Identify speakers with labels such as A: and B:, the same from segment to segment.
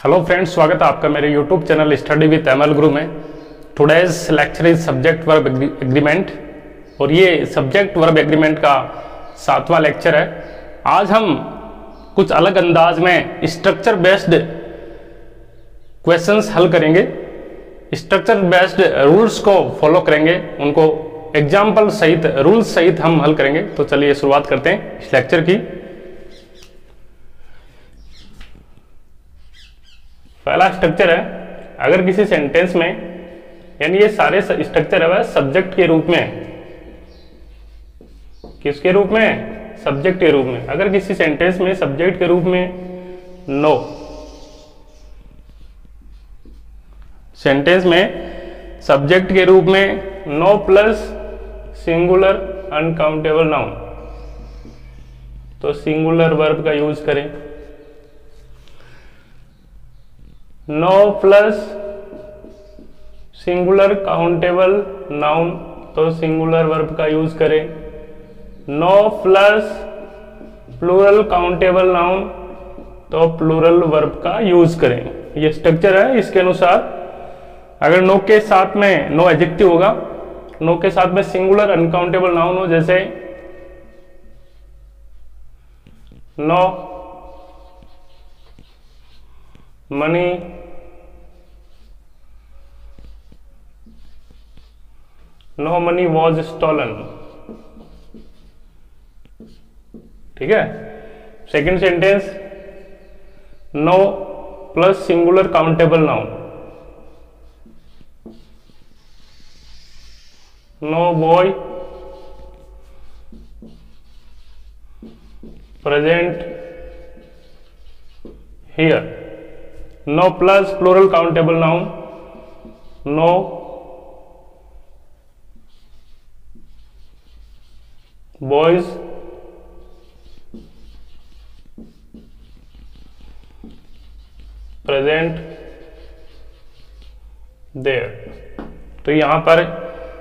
A: Hello friends, स्वागत है आपका मेरे YouTube channel study with ML गुरु में। Today's lecture is subject verb agreement और ये सब्जेक्ट वर्ब एग्रीमेंट का 7वां लेक्चर है। आज हम कुछ अलग अंदाज में स्ट्रक्चर बेस्ड क्वेश्चंस हल करेंगे, स्ट्रक्चर बेस्ड रूल्स को फॉलो करेंगे, उनको एग्जाम्पल सहित रूल्स सहित हम हल करेंगे। तो चलिए शुरुआत करते हैं इस लेक्चर की। पहला स्ट्रक्चर है, अगर किसी सेंटेंस में, यानी ये सारे स्ट्रक्चर है वह सब्जेक्ट के रूप में, किसके रूप में? सब्जेक्ट के रूप में। अगर किसी सेंटेंस में सब्जेक्ट के रूप में नो, सेंटेंस में सब्जेक्ट के रूप में no plus singular uncountable noun, तो सिंगुलर वर्ब का यूज करें। No plus singular countable noun, तो सिंगुलर वर्ब का यूज करें। No plus plural countable noun, तो प्लूरल वर्ब का यूज करें। ये स्ट्रक्चर है। इसके अनुसार अगर नो के साथ में नो एडजेक्टिव होगा, नो के साथ में सिंगुलर अनकाउंटेबल नाउन हो, जैसे no money, no money was stolen, ठीक है। Second sentence, no plus singular countable noun, no boy present here. No plus plural countable noun, no boys present there. तो यहां पर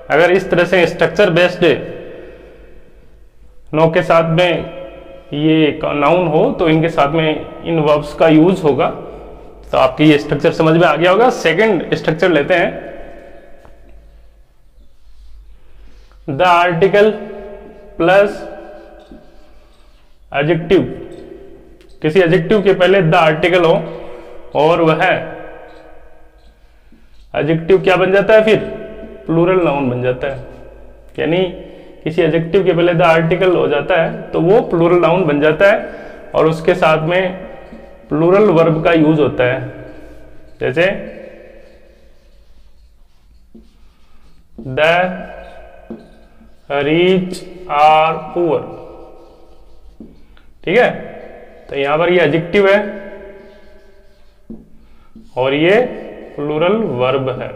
A: अगर इस तरह से स्ट्रक्चर बेस्ड नो के साथ में ये नाउन हो, तो इनके साथ में इन वर्ब्स का यूज होगा। तो आपकी ये स्ट्रक्चर समझ में आ गया होगा। सेकंड स्ट्रक्चर लेते हैं, द आर्टिकल प्लस एडजेक्टिव। किसी एडजेक्टिव के पहले द आर्टिकल हो और वह एडजेक्टिव क्या बन जाता है? फिर प्लूरल नाउन बन जाता है। यानी किसी एडजेक्टिव के पहले द आर्टिकल हो जाता है तो वो प्लूरल नाउन बन जाता है और उसके साथ में प्लूरल वर्ब का यूज होता है, जैसे द रिच आर पुअर, ठीक है। तो यहां पर ये एडजेक्टिव है और ये प्लूरल वर्ब है।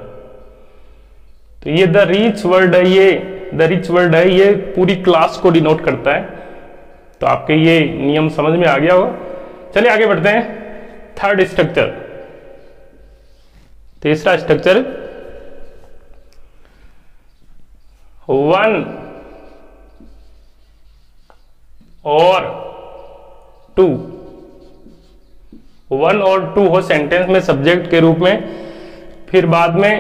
A: तो ये द रिच वर्ड है, ये द रिच वर्ड है, ये पूरी क्लास को डिनोट करता है। तो आपके ये नियम समझ में आ गया होगा। चलिए आगे बढ़ते हैं। थर्ड स्ट्रक्चर, तीसरा स्ट्रक्चर, वन और टू। वन और टू हो सेंटेंस में सब्जेक्ट के रूप में, फिर बाद में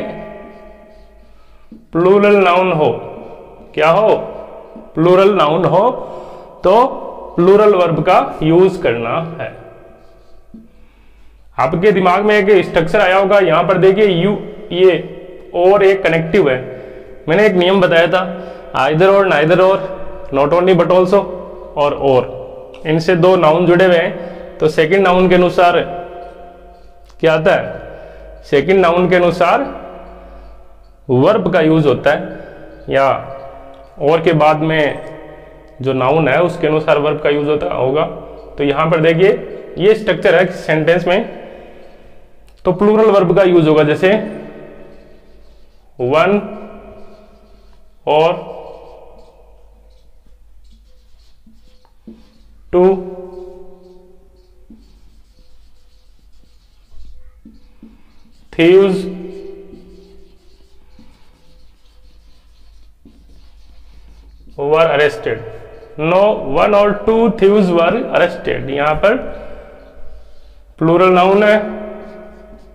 A: प्लूरल नाउन हो। क्या हो? प्लूरल नाउन हो, तो प्लूरल वर्ब का यूज करना है। आपके दिमाग में एक स्ट्रक्चर आया होगा। यहां पर देखिए यू, ये और एक कनेक्टिव है। मैंने एक नियम बताया था, आइदर और, नाइदर और, नॉट ओनली बट ऑल्सो और। इनसे दो नाउन जुड़े हुए हैं, तो सेकंड नाउन के अनुसार क्या आता है? सेकंड नाउन के अनुसार वर्ब का यूज होता है, या और के बाद में जो नाउन है उसके अनुसार वर्ब का यूज होगा। तो यहां पर देखिए ये स्ट्रक्चर है सेंटेंस में, तो प्लूरल वर्ब का यूज होगा, जैसे वन और two, thieves were arrested। No, one और टू thieves were arrested। यहां पर प्लूरल नाउन है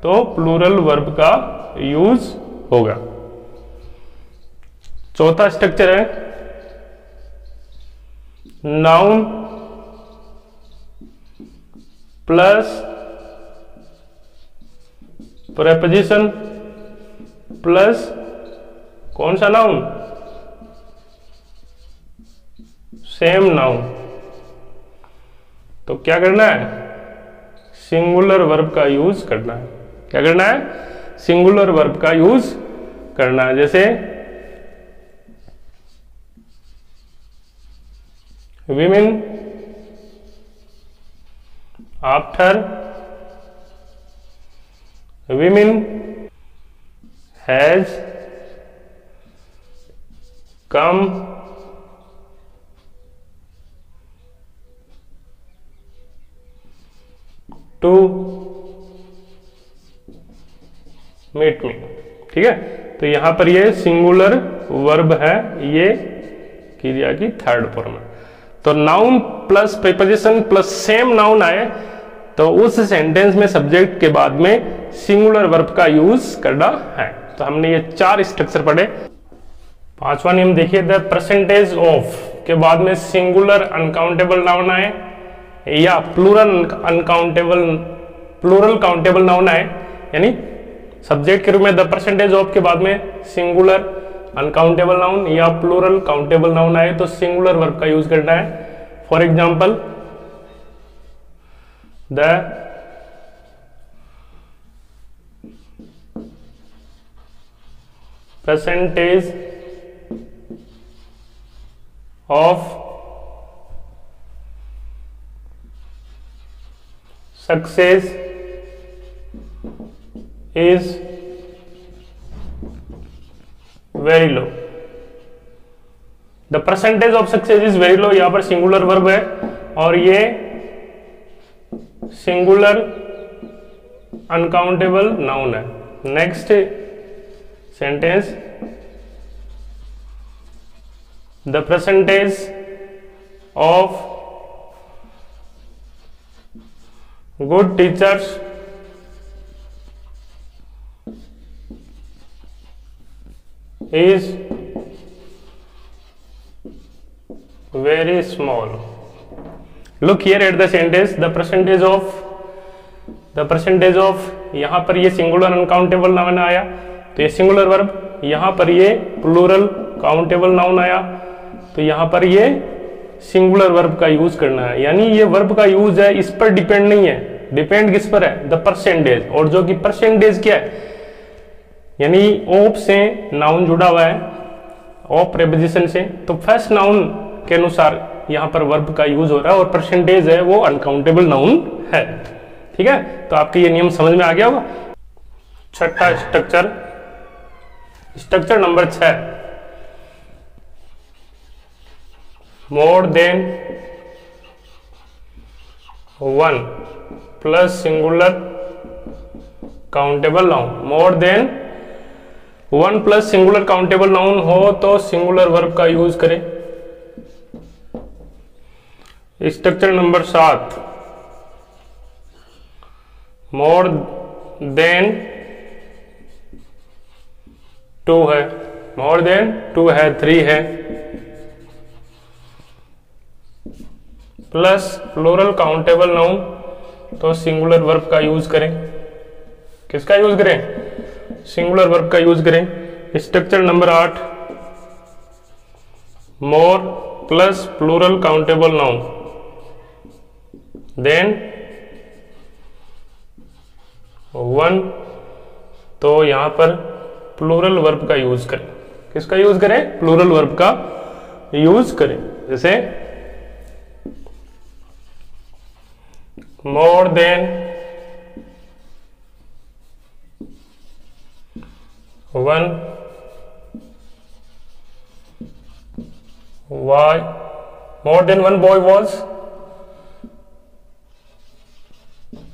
A: तो प्लूरल वर्ब का यूज होगा। चौथा स्ट्रक्चर है नाउन प्लस प्रेपोजिशन प्लस कौन सा नाउन, सेम नाउन। तो क्या करना है, सिंगुलर वर्ब का यूज करना है। क्या करना है, सिंगुलर वर्ब का यूज करना है। जैसे women after women has come to meet me. ठीक है, तो यहां पर ये सिंगुलर वर्ब है, ये क्रिया की थर्ड फॉर्म है। तो noun plus preposition plus same noun आए तो उस सेंटेंस में सब्जेक्ट के बाद में सिंगुलर वर्ब का यूज करना है। तो हमने ये 4 स्ट्रक्चर पढ़े। पांचवा नियम देखिए, द परसेंटेज ऑफ के बाद में सिंगुलर अनकाउंटेबल नाउन आए या प्लूरल काउंटेबल नाउन आए, यानी सब्जेक्ट के रूप में द परसेंटेज ऑफ के बाद में सिंगुलर अनकाउंटेबल नाउन या प्लूरल काउंटेबल नाउन आए तो सिंगुलर वर्ब का यूज करना है। For example, the percentage of success is very low. The percentage of success is very low, यहां पर सिंगुलर वर्ब है और ये सिंगुलर अनकाउंटेबल नाउन है। Next sentence, the percentage of good teachers is very small. Look here at the sentence, the percentage of यहां पर ये singular uncountable noun आया तो ये सिंगुलर वर्ब, यहां पर ये प्लूरल काउंटेबल नाउन आया तो यहां पर ये सिंगुलर वर्ब का यूज करना है। यानी ये वर्ब का यूज है, इस पर डिपेंड नहीं है। डिपेंड किस पर है, द परसेंटेज, और जो कि परसेंटेज क्या है, यानी ऑफ से नाउन जुड़ा हुआ है, ऑफ प्रीपोजिशन से, तो फर्स्ट नाउन के अनुसार यहां पर वर्ब का यूज हो रहा है और परसेंटेज है वो अनकाउंटेबल नाउन है। ठीक है, तो आपके ये नियम समझ में आ गया होगा। छठा structure, structure number 6, more than one plus singular countable noun. More than 1 plus singular countable noun हो तो सिंगुलर वर्ब का यूज करें। स्ट्रक्चर नंबर 7, मोर देन 2 है, मोर देन 2 है, 3 है, प्लस प्लूरल काउंटेबल नाउन तो सिंगुलर वर्ब का use करें। किसका यूज करें, सिंगुलर वर्ब का यूज करें। Structure number 8, more plus plural countable noun than 1 तो यहां पर प्लूरल वर्ब का यूज करें। किसका यूज करें, प्लूरल वर्ब का यूज करें। जैसे मोर than 1 boy, more than 1 boy was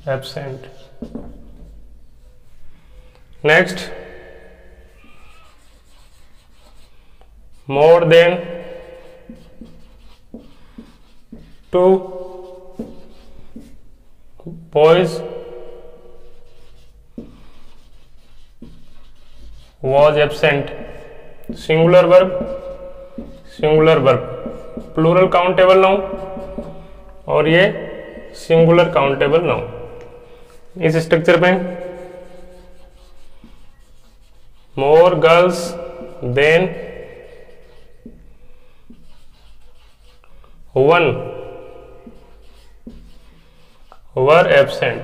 A: absent. Next, more than 2 boys was absent, singular verb, plural countable noun, और ये सिंगुलर काउंटेबल नाउन। इस स्ट्रक्चर में more girls than one were absent,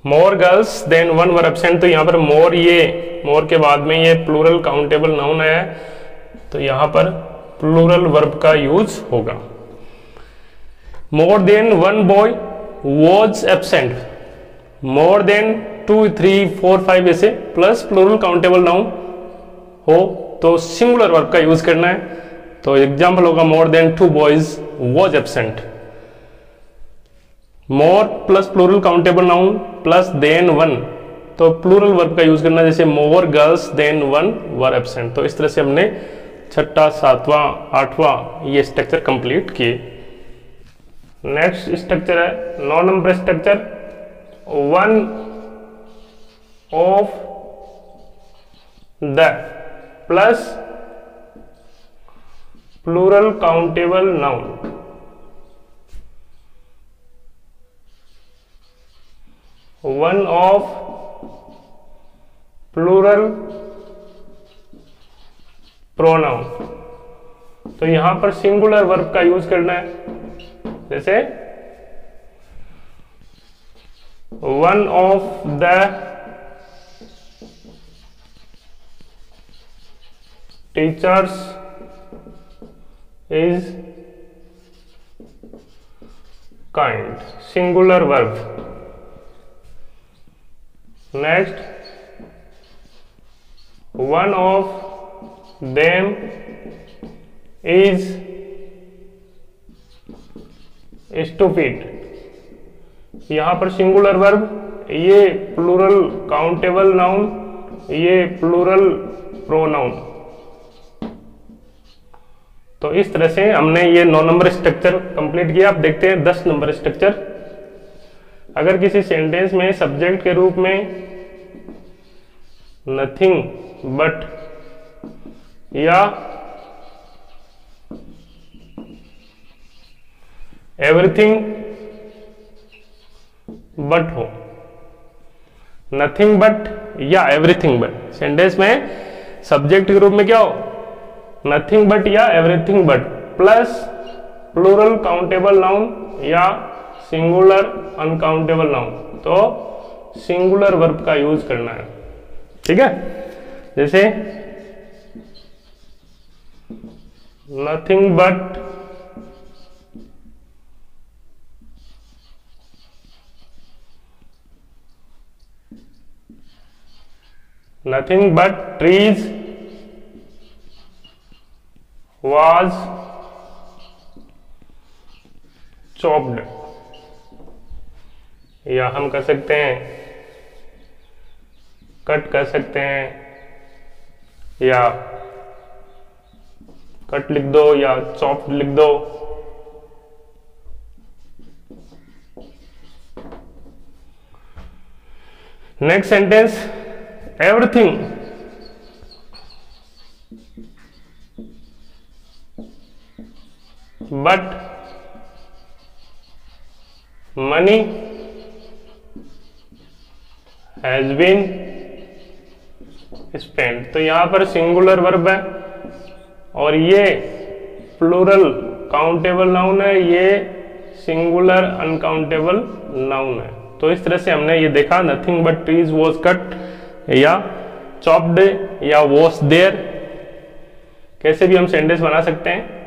A: more girls than one were absent. तो यहां पर मोर, ये मोर के बाद में ये प्लूरल काउंटेबल नाउन आया है, तो यहां पर प्लूरल वर्ब का यूज होगा। More than one boy was absent, more than 2, 3, 4, 5 ऐसे प्लस प्लूरल काउंटेबल नाउन हो तो सिंगुलर वर्ब का यूज करना है। तो एग्जाम्पल होगा more than 2 boys was absent, more plus plural countable noun plus than one, तो प्लूरल वर्ब का यूज करना, जैसे more girls than one were absent. तो इस तरह से हमने छठा, सातवां, आठवां ये स्ट्रक्चर कंप्लीट किए। नेक्स्ट स्ट्रक्चर है 9 number structure, one of the plus plural countable noun, one of plural pronoun. तो यहां पर सिंगुलर वर्ब का यूज करना है, जैसे one of the teachers is kind, singular verb. Next, one of them is stupid, यहां पर सिंगुलर वर्ब, ये प्लूरल काउंटेबल नाउन, ये प्लूरल प्रोनाउन। तो इस तरह से हमने ये 9 नंबर स्ट्रक्चर कंप्लीट किया। अब देखते हैं 10 नंबर स्ट्रक्चर। अगर किसी सेंटेंस में सब्जेक्ट के रूप में नथिंग बट या एवरीथिंग बट हो, नथिंग बट या एवरीथिंग बट, सेंटेंस में सब्जेक्ट के रूप में क्या हो, नथिंग बट या everything but, plus plural countable noun या सिंगुलर अनकाउंटेबल नाउन, तो सिंगुलर वर्ब का यूज करना है। ठीक है, जैसे nothing but trees was chopped, या हम कर सकते हैं कट कर सकते हैं, या कट लिख दो या चॉप्ड लिख दो। Next sentence, everything but money has been spent. तो यहां पर सिंगुलर वर्ब है और ये प्लूरल काउंटेबल नाउन है, ये सिंगुलर अनकाउंटेबल नाउन है। तो इस तरह से हमने ये देखा, nothing but trees was cut या चॉप्ड या वॉज देयर, कैसे भी हम सेंटेंस बना सकते हैं।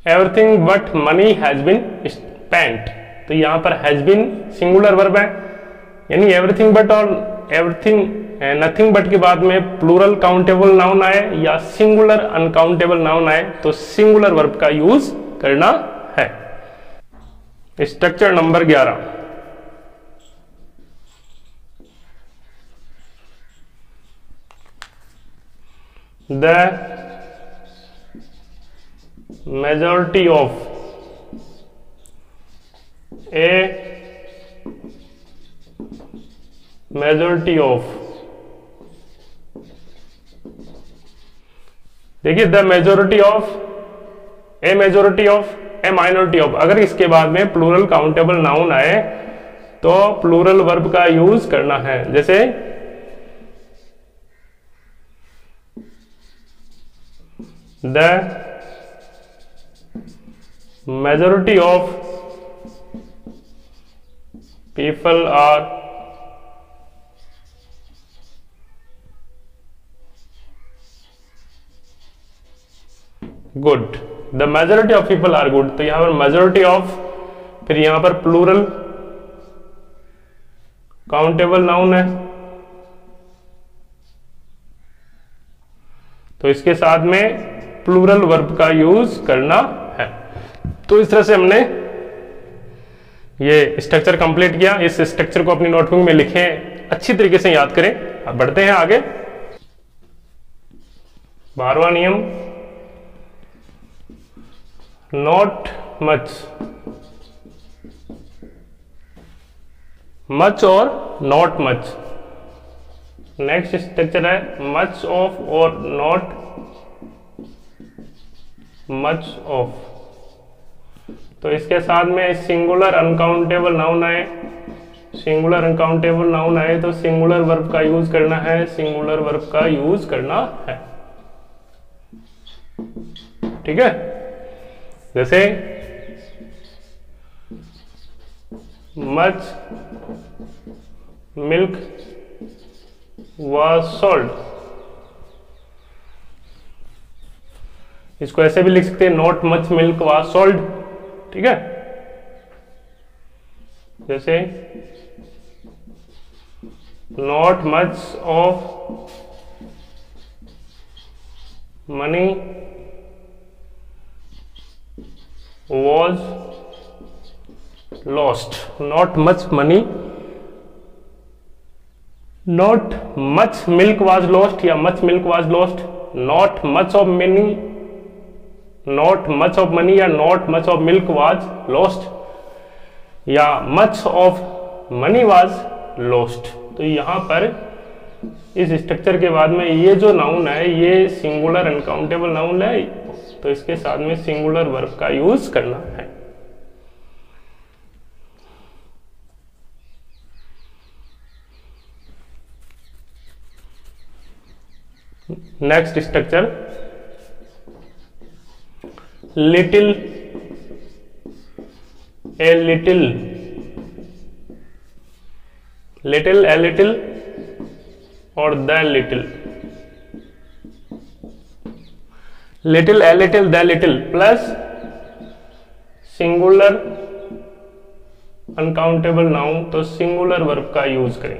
A: Everything but money has been spent, तो यहां पर हैज बीन सिंगुलर वर्ब है, यानी एवरीथिंग बट और एवरीथिंग नथिंग बट के बाद में प्लूरल काउंटेबल नाउन आए या सिंगुलर अनकाउंटेबल नाउन आए तो सिंगुलर वर्ब का यूज करना है। Structure number 11, the majority of a majority of, देखिए the majority of, a majority of, a minority of. अगर इसके बाद में प्लूरल काउंटेबल नाउन आए तो प्लूरल वर्ब का यूज करना है। जैसे the majority of people are good, the majority of people are good. तो यहां पर मेजॉरिटी ऑफ, फिर यहां पर प्लूरल काउंटेबल नाउन है, तो इसके साथ में प्लूरल वर्ब का यूज करना है। तो इस तरह से हमने ये स्ट्रक्चर कंप्लीट किया। इस स्ट्रक्चर को अपनी नोटबुक में लिखें, अच्छी तरीके से याद करें। अब बढ़ते हैं आगे। 12वां नियम, नॉट मच, मच और नॉट मच। नेक्स्ट स्ट्रक्चर है मच ऑफ और नॉट मच ऑफ। तो इसके साथ में सिंगुलर अनकाउंटेबल नाउन आए, सिंगुलर अनकाउंटेबल नाउन आए तो सिंगुलर वर्ब का यूज करना है, सिंगुलर वर्ब का यूज करना है। ठीक है, जैसे मच मिल्क वाज सोल्ड, इसको ऐसे भी लिख सकते हैं not much milk was sold. ठीक है, जैसे not much of money was lost, not much money, not much milk was lost या much milk was lost, not much of money, not much of money या not much of milk was lost या much of money was lost। तो यहां पर इस structure के बाद में ये जो नाउन है ये सिंगुलर अनकाउंटेबल नाउन है, तो इसके साथ में सिंगुलर वर्ब का यूज करना है। Next structure, little, a little, little, a little और the little. Little, a little, the little plus singular uncountable noun, तो सिंगुलर वर्ब का यूज करें।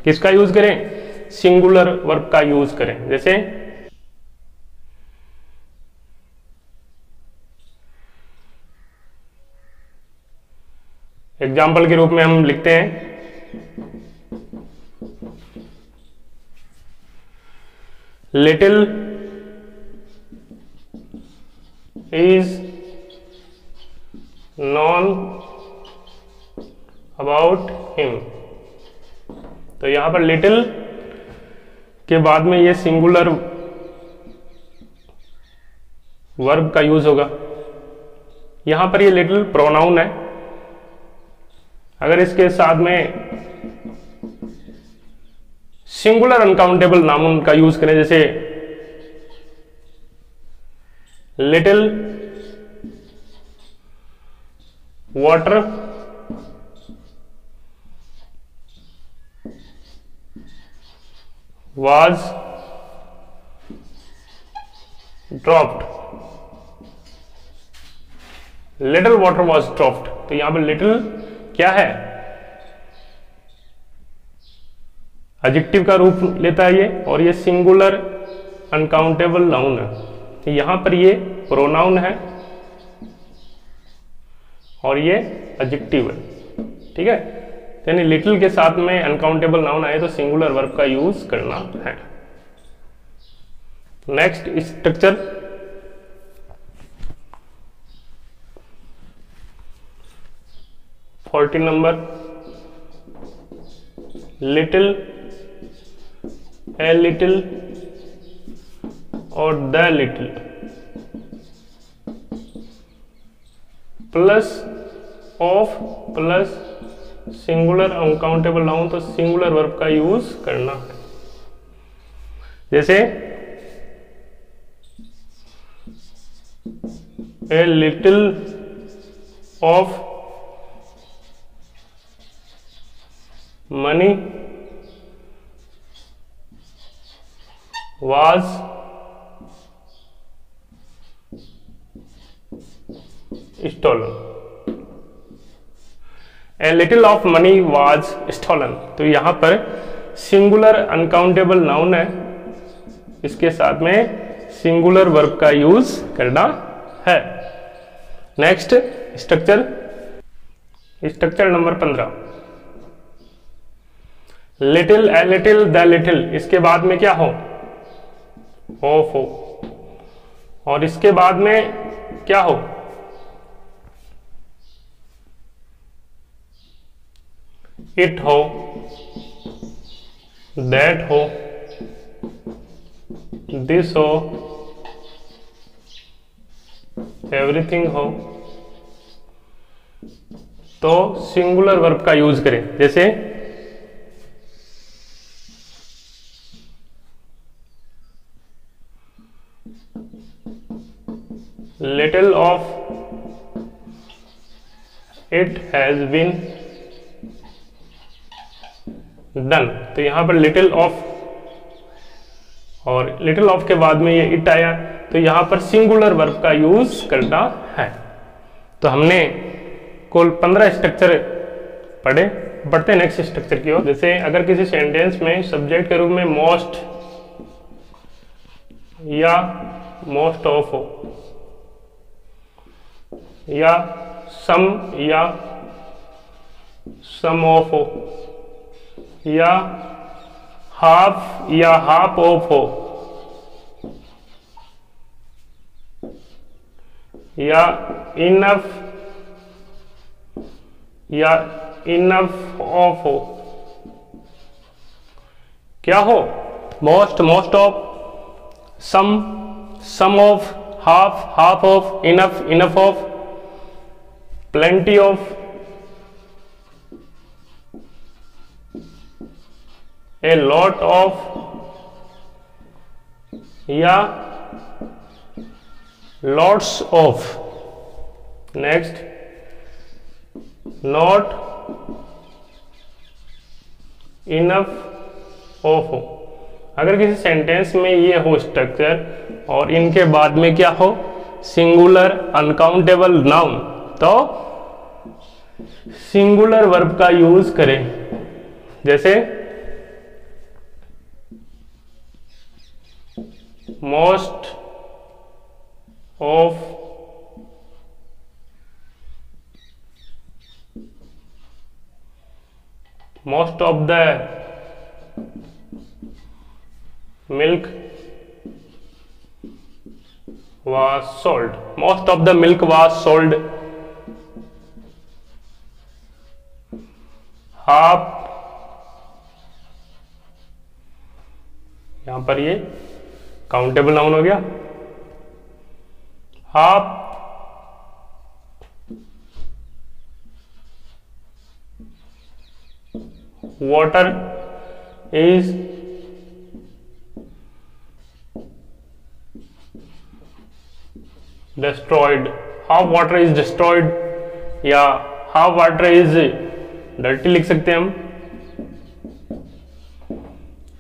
A: किसका यूज करें? सिंगुलर वर्ब का यूज करें। जैसे एग्जाम्पल के रूप में हम लिखते हैं little is known about him। तो यहां पर लिटिल के बाद में ये सिंगुलर वर्ब का यूज होगा। यहां पर ये लिटिल प्रोनाउन है, अगर इसके साथ में सिंगुलर अनकाउंटेबल नाउन का यूज करें, जैसे little water was dropped, little water was dropped। तो यहां पर लिटिल क्या है? एडजेक्टिव का रूप लेता है ये, और ये सिंगुलर अनकाउंटेबल नाउन है। तो यहां पर ये प्रोनाउन है और ये एडजेक्टिव है। ठीक है, यानी लिटिल के साथ में अनकाउंटेबल नाउन आए तो सिंगुलर वर्ब का यूज करना है। Next structure, number little, a little और the little plus of plus singular uncountable noun, तो सिंगुलर वर्ब का यूज करना है। जैसे a little of money was stolen, a little of money was stolen। तो यहां पर सिंगुलर अनकाउंटेबल नाउन है, इसके साथ में सिंगुलर वर्ब का यूज करना है। Next structure, structure number 15, little, a little, the little, इसके बाद में क्या हो, ऑफ हो, और इसके बाद में क्या हो, इट हो, दैट हो, दिस हो, एवरीथिंग हो। तो सिंगुलर वर्ब का यूज करें। जैसे little of it has been done, तो यहां पर लिटिल ऑफ और लिटिल ऑफ के बाद में ये इट आया, तो यहां पर सिंगुलर वर्ब का यूज करना है। तो हमने कुल 15 स्ट्रक्चर पढ़े। बढ़ते हैं नेक्स्ट स्ट्रक्चर की ओर। जैसे अगर किसी सेंटेंस में सब्जेक्ट के रूप में मोस्ट या मोस्ट ऑफ हो, या सम या सम ऑफ हो, या हाफ ऑफ हो, या इनफ ऑफ हो, क्या हो, most of, some of, half of, enough of, plenty of, a lot of, या lots of। Next, not enough of हो। अगर किसी सेंटेंस में ये हो स्ट्रक्चर और इनके बाद में क्या हो, सिंगुलर अनकाउंटेबल नाउन, तो सिंगुलर वर्ब का यूज करें। जैसे most of, most of the milk was sold, most of the milk was sold, half, यहां पर ये काउंटेबल नाउन हो गया, half water is destroyed, half water is destroyed, या half water is dirty लिख सकते हैं हम।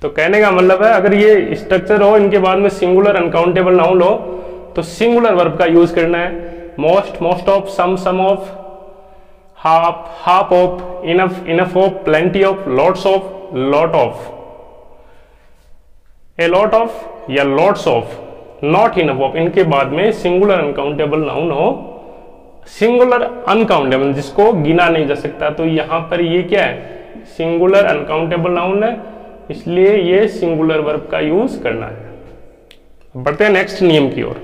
A: तो कहने का मतलब है अगर ये स्ट्रक्चर हो, इनके बाद में सिंगुलर अनकाउंटेबल नाउन हो, तो सिंगुलर वर्ब का यूज करना है। Most of, some of, half of, enough of, plenty of, lots of, lot of, a lot of या lots of, not enough of, इनके बाद में सिंगुलर अनकाउंटेबल नाउन हो, सिंगुलर अनकाउंटेबल जिसको गिना नहीं जा सकता, तो यहां पर ये क्या है, सिंगुलर अनकाउंटेबल नाउन है, इसलिए ये सिंगुलर वर्ब का यूज करना है। बढ़ते हैं नेक्स्ट नियम की ओर।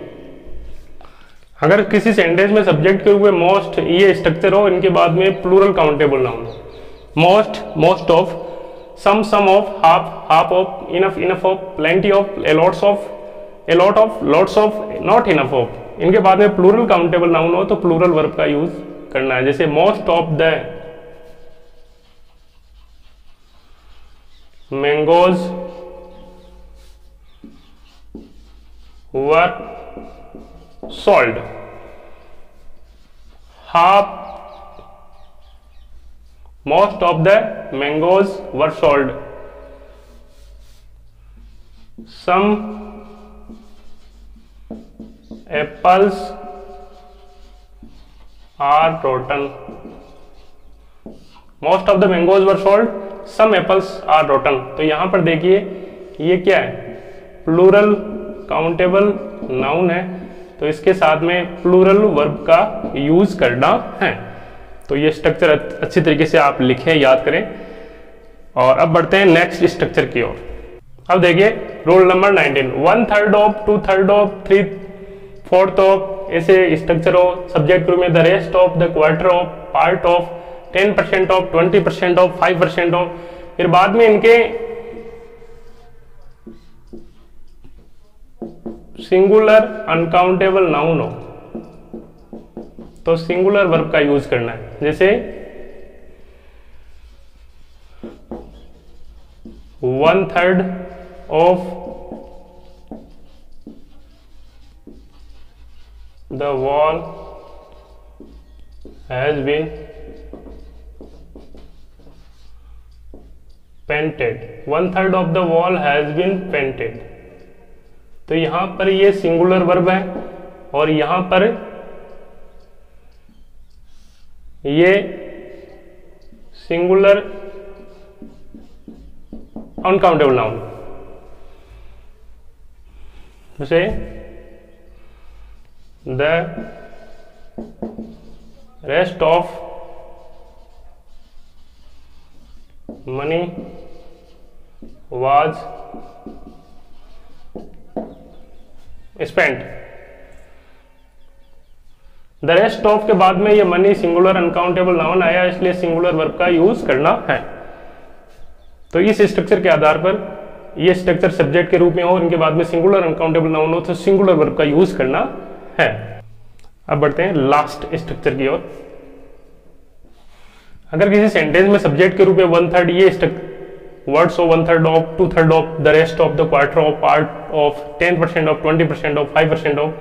A: अगर किसी सेंटेंस में सब्जेक्ट के रूप में मोस्ट ये स्ट्रक्चर हो, इनके बाद में प्लूरल काउंटेबल नाउन हो, most of, some of, half of, enough of, plenty of, a lot of, lots of, not enough of। इनके बाद में प्लूरल काउंटेबल नाउन हो तो प्लूरल वर्ब का यूज करना है, जैसे most of the mangoes were sold, half, most of the mangoes were sold, some apples are rotten, most of the mangoes were sold, some apples are rotten। तो यहां पर देखिए ये क्या है, प्लूरल काउंटेबल नाउन है, तो इसके साथ में प्लूरल वर्ब का यूज करना है। तो ये स्ट्रक्चर अच्छी तरीके से आप लिखें, याद करें। और अब बढ़ते हैं नेक्स्ट स्ट्रक्चर की ओर। अब देखिए rule number 19, 1/3 of, 2/3 of, 3/4 of, ऐसे स्ट्रक्चर हो। सब्जेक्ट ग्रुप में the rest of, the quarter of, part of, 10% of, 20% of, 5% of. फिर बाद में इनके सिंगुलर अनकाउंटेबल नाउन हो तो सिंगुलर वर्ब का यूज करना है, जैसे 1/3 of the wall has been painted, 1/3 of the wall has been painted. तो यहां पर ये सिंगुलर वर्ब है और यहां पर ये सिंगुलर अनकाउंटेबल नाउन, जैसे the rest of money was spent. The rest of के बाद में ये मनी सिंगुलर अनकाउंटेबल नाउन आया, इसलिए सिंगुलर वर्ब का यूज करना है। तो इस स्ट्रक्चर के आधार पर ये स्ट्रक्चर सब्जेक्ट के रूप में हो, इनके बाद में सिंगुलर अनकाउंटेबल नाउन हो तो सिंगुलर वर्ब का यूज करना है। अब बढ़ते हैं लास्ट स्ट्रक्चर की ओर। अगर किसी सेंटेंस में सब्जेक्ट के रूप में 1/3 ये वर्ड्स हो, 1/3 of, 2/3 of, the rest of, the quarter of, part of, 10% of, 20% of, 5% of,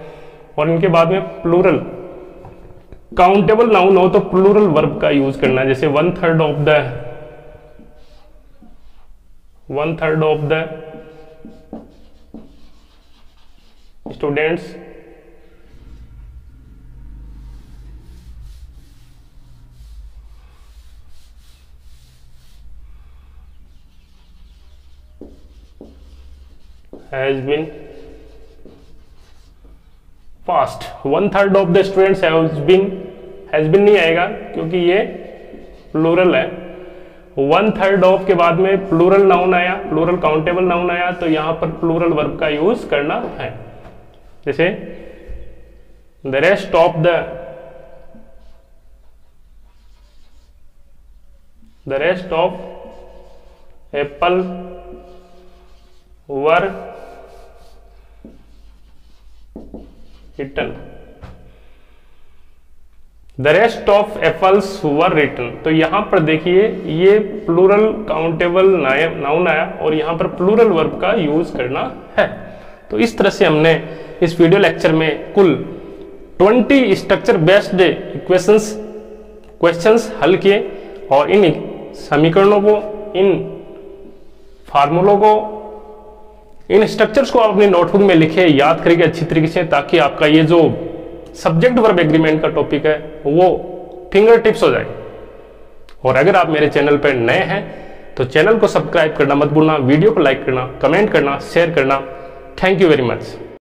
A: और इनके बाद में प्लूरल काउंटेबल नाउन हो तो प्लूरल वर्ब का यूज करना, जैसे 1/3 of the students has been passed, 1/3 of the students has been नहीं आएगा क्योंकि ये प्लूरल है। 1/3 ऑफ के बाद में प्लूरल नाउन आया, प्लूरल काउंटेबल नाउन आया, तो यहां पर प्लूरल वर्ब का यूज करना है, जैसे the rest of apple were written, the rest of apples were written. तो यहां पर देखिए ये प्लूरल काउंटेबल नाउन आया और यहां पर प्लूरल वर्ब का यूज करना है। तो इस तरह से हमने इस वीडियो लेक्चर में कुल 20 स्ट्रक्चर बेस्ड क्वेश्चंस हल किए और इन समीकरणों को, इन फार्मूलों को, इन स्ट्रक्चर्स को आप अपनी नोटबुक में लिखे, याद करेंगे अच्छी तरीके से, ताकि आपका ये जो सब्जेक्ट वर्ब एग्रीमेंट का टॉपिक है वो फिंगर टिप्स हो जाए। और अगर आप मेरे चैनल पर नए हैं तो चैनल को सब्सक्राइब करना मत भूलना, वीडियो को लाइक करना, कमेंट करना, शेयर करना। Thank you very much.